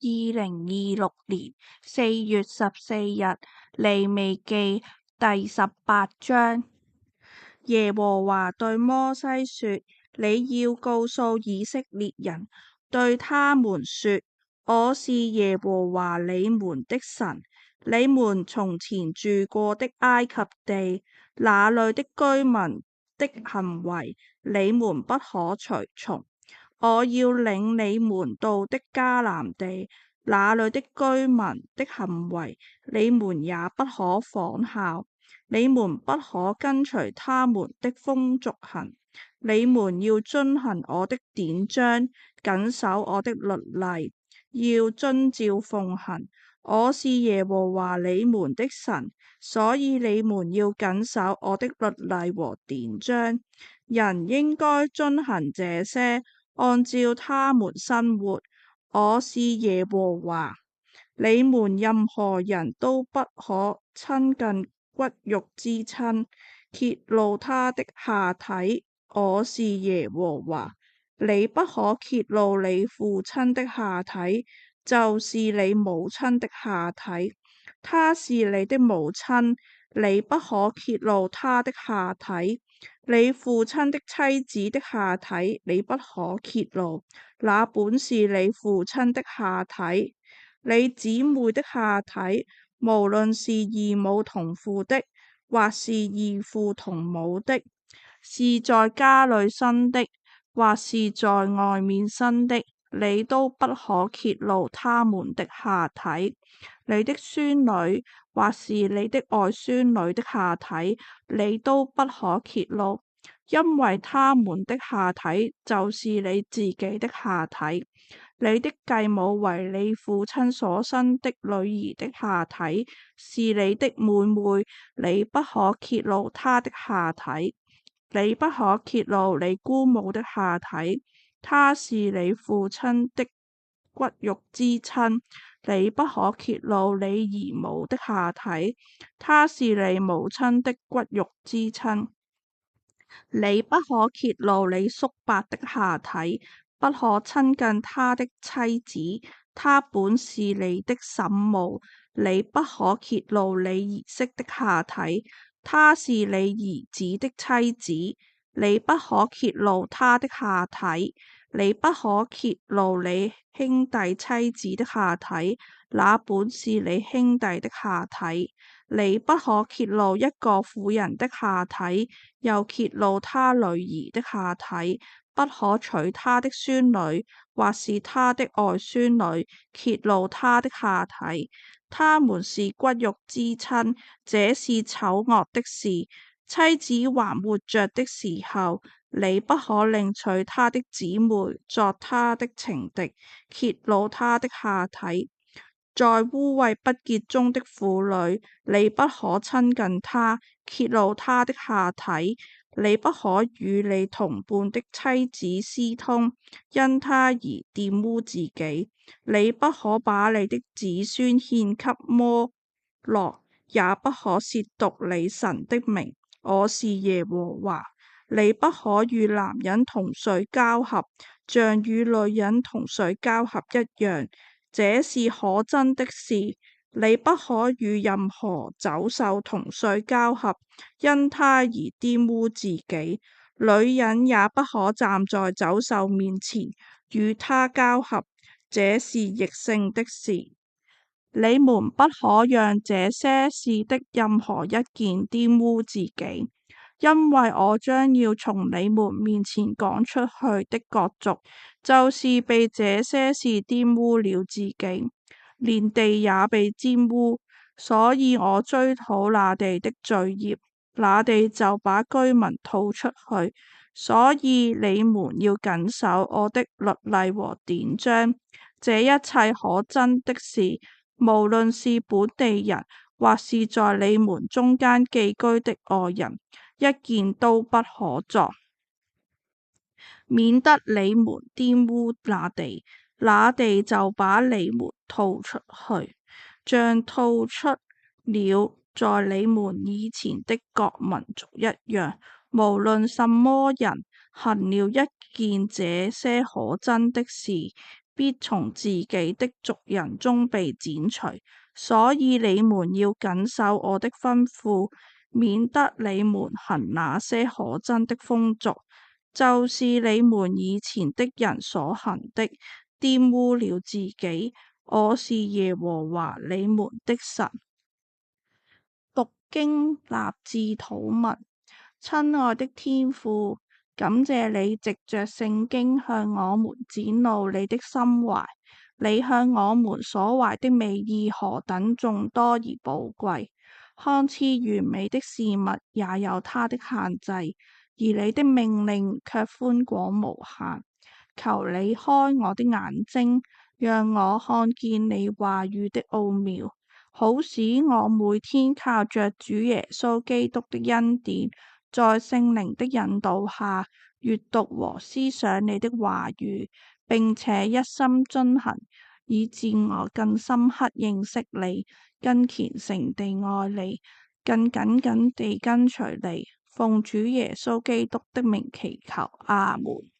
2026年4月14日，利未記第18章。耶和華對摩西說：你要告訴以色列人，對他們說：我是耶和華你們的神。你們從前住過的埃及地，那裡的居民的行為，你們不可隨從。我要領你們到的迦南地，那裡的居民的行為，你們也不可仿效。你們不可跟隨他們的風俗行，你們要遵行我的典章，謹守我的律例，要遵照奉行。我是耶和華你們的神，所以你們要謹守我的律例和典章。人應該遵行這些，按照他們生活。我是耶和華。你們任何人都不可親近骨肉之親，揭露他的下體。我是耶和華。你不可揭露你父親的下體，就是你母親的下體，她是你的母親，你不可揭露她的下體。你父親的妻子的下體，你不可揭露，那本是你父親的下體。你姊妹的下體，無論是異母同父的，或是異父同母的，是在家裡生的，或是在外面生的，你都不可揭露他們的下體。你的孫女，或是你的外孫女的下體，你都不可揭露，因為他們的下體就是你自己的下體。你的繼母為你父親所生的女兒的下體，是你的妹妹，你不可揭露她的下體。你不可揭露你姑母的下體，她是你父親的骨肉之親。你不可揭露你姨母的下體，她是你母親的骨肉之親。你不可揭露你叔伯的下體，不可親近他的妻子，她本是你的嬸母。你不可揭露你兒媳的下體，她是你兒子的妻子。你不可揭露他的下體。你不可揭露你兄弟妻子的下體，那本是你兄弟的下體。你不可揭露一個婦人的下體，又揭露她女兒的下體。不可娶她的孫女，或是她的外孫女，揭露她的下體。他們是骨肉之親，這是醜惡的事。妻子還活着的時候，你不可另娶他的姊妹作他的情敵，揭露他的下體。在污穢不潔中的婦女，你不可親近她，揭露她的下體。你不可與你同伴的妻子私通，因她而玷污自己。你不可把你的子孫獻給摩洛，也不可褻瀆你神的名。我是耶和華。你不可與男人同睡交合，像與女人同睡交合一樣，這是可憎的事。你不可與任何走獸同睡交合，因他而玷污自己。女人也不可站在走獸面前與他交合，這是逆性的事。你們不可讓這些事的任何一件玷污自己。因為我將要從你們面前趕出去的各族，就是被這些事玷污了自己，連地也被玷污，所以我追討那地的罪孽，那地就把居民吐出去。所以你們要謹守我的律例和典章，這一切可憎的事，無論是本地人，或是在你們中間寄居的外人，一件都不可作，免得你們玷污那地，那地就把你們吐出去，像吐出了在你們以前的各民族一樣。無論什麼人行了一件這些可憎的事，必從自己的族人中被剪除。所以你們要謹守我的吩咐，免得你們行那些可憎的風俗，就是你們以前的人所行的，玷污了自己。我是耶和華你們的神。讀經立志禱文。親愛的天父，感謝你藉着聖經向我們展露你的心懷。你向我們所懷的美意何等眾多而寶貴，看似完美的事物也有它的限制，而你的命令卻寬廣無限。求你開我的眼睛，讓我看見你話語的奧妙，好使我每天靠着主耶穌基督的恩典，在聖靈的引導下，閱讀和思想你的話語，並且一心遵行，以致我更深刻認識你，更虔誠地愛你，更緊緊地跟隨你。奉主耶穌基督的名祈求，阿門。